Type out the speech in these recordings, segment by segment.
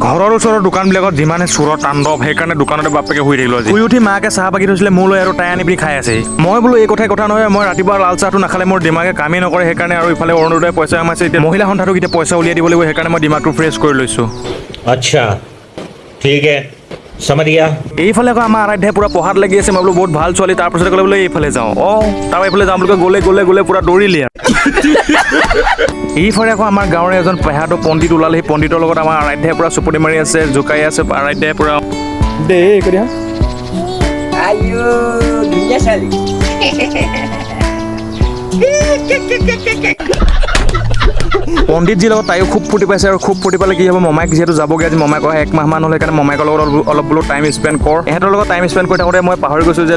ঘৰৰ ওচৰৰ দোকানবিলাকত যিমানে চোৰৰ তাণ্ডৱ সেইকাৰণে দোকানতে বাপেকে শুই থাকিলোঁ আজি। শুই উঠি মাকে চাহ বাকি থৈছিলে মোলৈ আৰু তাই আনি পিনি খাই আছে। মই বোলো এই কথা নহয়, মই ৰাতিপুৱা লাল চাহটো নাখালে মোৰ দিমাগে কামেই নকৰে, সেইকাৰণে আৰু ইফালে অৰুণোদয়ে পইচা কামাইছে, এতিয়া মহিলা সন্থাটোক এতিয়া পইচা উলিয়াই দিব লাগিব, সেইকাৰণে মই দিমাগটো ফ্ৰেছ কৰি লৈছোঁ। আচ্ছা ঠিক হে সমঝ গয়া। এইফালে আকৌ আমাৰ আৰাধ্যাই পুৰা পঢ়াত লাগি আছে। মই বোলো বহুত ভাল ছোৱালী, তাৰপিছতে ক'লে বোলে এইফালে যাওঁ। তাৰ এইফালে যাওঁ বুলি গ'লে পুৰা দৌৰিলে। এইফালে আকৌ আমাৰ গাঁৱৰে এজন পেহাটো পণ্ডিত ওলালে। সেই পণ্ডিতৰ লগত আমাৰ আৰাধ্যাই পুৰা চুপতি মাৰি আছে, জোকাই আছে। আৰাধ্যাই পুৰা দেই কৰি Ayo, dunia sekali. পণ্ডিতজিৰ লগত তাইও খুব ফূৰ্তি পাইছে, আৰু খুব ফূৰ্তি পালে কি হ'ব, মমাইক যিহেতু যাবগৈ আজি, মমাইকৰ 1 মাহমান হ'ল, সেইকাৰণে মমাইকৰ লগত অলপ বোলো টাইম স্পেণ্ড কৰ। এহঁতৰ লগত টাইম স্পেণ্ড কৰি থাকোঁতে মই পাহৰি গৈছোঁ যে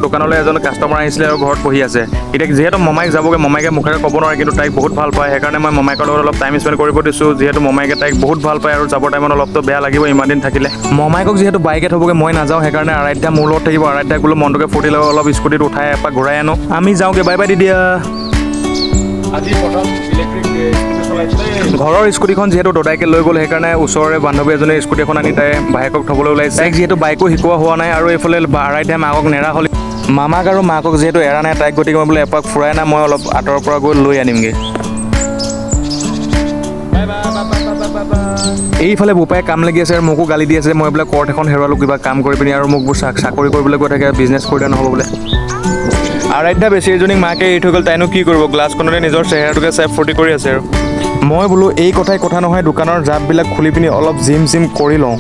দোকানলৈ এজন কাষ্টমাৰ আহিছিলে আৰু ঘৰত বহি আছে। এতিয়া যিহেতু মমাইক যাবগৈ, মমাইকে মুখেৰে ক'ব নোৱাৰে, কিন্তু তাইক বহুত ভাল পায়, সেইকাৰণে মই মমাইকৰ লগত অলপ টাইম স্পেণ্ড কৰিব দিছোঁ। যিহেতু মমাইকে তাইক বহুত ভাল পায় আৰু যাবৰ টাইমত অলপতো বেয়া লাগিব ইমান দিন থাকিলে। মমাইকক যিহেতু বাইকে থ'বগৈ, মই নাযাওঁ, সেইকাৰণে আৰাধ্যা মোৰ লগত থাকিব। আৰাধ্যাক বোলো মনটোকে ফূৰ্তি লওঁ, অলপ স্কুটিত উঠাই এপাক ঘূৰাই আনো। আমি যাওঁগৈ, বাই বাই দিদিয়া। আজি প্ৰথম ইলেক্ট্ৰিক ঘৰৰ স্কুটিখন যিহেতু দদাইকে লৈ গ'ল, সেইকাৰণে ওচৰৰে বান্ধৱী এজনী স্কুটি এখন আনি তাই ভায়েকক থ'বলৈ ওলাইছে। তাইক যিহেতু বাইকো শিকোৱা হোৱা নাই, আৰু এইফালে আৰাধ্যাই মাকক নেৰা হ'ল। মামাক আৰু মাকক যিহেতু এৰা নাই তাইক, গতিকে মই বোলে এপাক ফুৰাই নাই, মই অলপ আঁতৰৰ পৰা গৈ লৈ আনিমগৈ। এইফালে বোপাই কাম লাগি আছে আৰু মোকো গালি দি আছে, মই বোলে কৰ্ট এখন হেৰুৱালোঁ কিবা কাম কৰি পিনি, আৰু মোক চাকৰি কৰিবলৈ গৈ থাকে, বিজনেছ কৰিলে নহ'ব বোলে। আৰাধ্যা বেছি এজনীক মাকে এৰি থৈ গ'ল, তাইনো কি কৰিব, গ্লাছখনতে নিজৰ চেহেৰাটোকে চাই ফূৰ্তি কৰি আছে। আৰু মই বোলো এই কথাই কথা নহয়, দোকানৰ জাপবিলাক খুলি পিনি অলপ জিম কৰি লওঁ।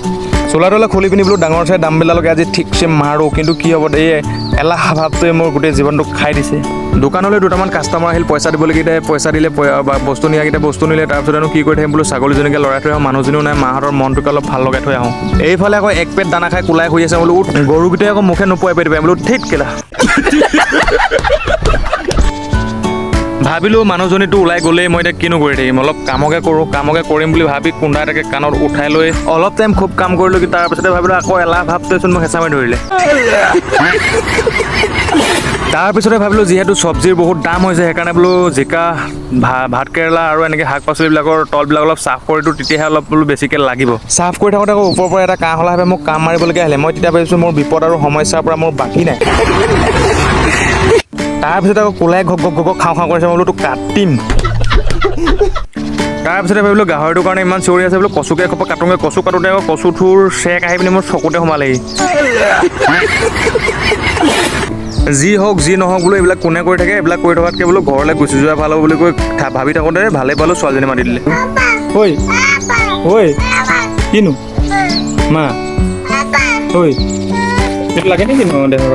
চোলা তোলা খুলি পিনি বোলো ডাঙৰ চাই দামবিলাকে আজি ঠিকছে মাৰোঁ, কিন্তু কি হ'ব, এই এলাহ ভাৱটোৱে মোৰ গোটেই জীৱনটো খাই দিছে। দোকানলৈ দুটামান কাষ্টমাৰ আহিল, পইচা দিবলগীয়া, পইচা দিলে বস্তু নিয়াকেইটা বস্তু নিলে, তাৰপিছতনো কি কৰি থাকিম বোলো, ছাগলীজনীকে লৰাই থৈ আহোঁ, মানুহজনীও নাই, মাহঁতৰ মনটোকে অলপ ভাল লগাই থৈ আহোঁ। এইফালে আকৌ এক পেট দানা খাই কোলাই শুই আছে, বোলো গৰুকেইটাই আকৌ মুখে নোপোৱাই পেট পাই, বোলো ঠিক কেলা। ভাবিলোঁ মানুহজনীটো ওলাই গ'লেই, মই এতিয়া কিনো কৰি থাকিম, অলপ কামকে কৰিম বুলি ভাবি কুন্দা এটাকে কাণত উঠাই লৈ অলপ টাইম খুব কাম কৰিলোঁ, তাৰপিছতে ভাবিলোঁ আকৌ এলাহ ভাৱটোৱেচোন মোক হেঁচা মাৰি ধৰিলে। তাৰপিছতে ভাবিলোঁ যিহেতু চব্জিৰ বহুত দাম হৈছে, সেইকাৰণে বোলো জিকা, ভাত কেৰেলা আৰু এনেকৈ শাক পাচলিবিলাকৰ তলবিলাক অলপ চাফ কৰি দিওঁ, তেতিয়াহে অলপ বোলো বেছিকৈ লাগিব। চাফ কৰি থাকোঁতে আকৌ ওপৰৰ পৰা এটা কাঁহলাভাৱে মোক কাম মাৰিবলগীয়া আহিলে। মই তেতিয়া ভাবিছোঁ মোৰ বিপদ আৰু সমস্যাৰ পৰা মোৰ বাকী নাই। তাৰপিছত আকৌ কোলাই ঘক খাওঁ কৰিছে, মই বোলো তোক কাটিম। তাৰপিছতে ভাবিলোঁ গাহৰিটোৰ কাৰণে ইমান চিঞৰি আছে, বোলো কচুকে এসোপা কাটোঁগৈ। কচু কাটোঁতে আকৌ কচুথোৰ চেক আহি পিনি মোৰ চকুতে সোমালেহি। যি হওক যি নহওক বোলো, এইবিলাক কোনে কৰি থাকে, এইবিলাক কৰি থকাতকৈ বোলো ঘৰলৈ গুচি যোৱা ভাল হ'ব বুলি কৈ ভাবি থাকোঁতে ভালেই পালোঁ, ছোৱালীজনী মাতি দিলে। ঐ কিনো মা ঐ এইটো লাগে নেকি দেহৰ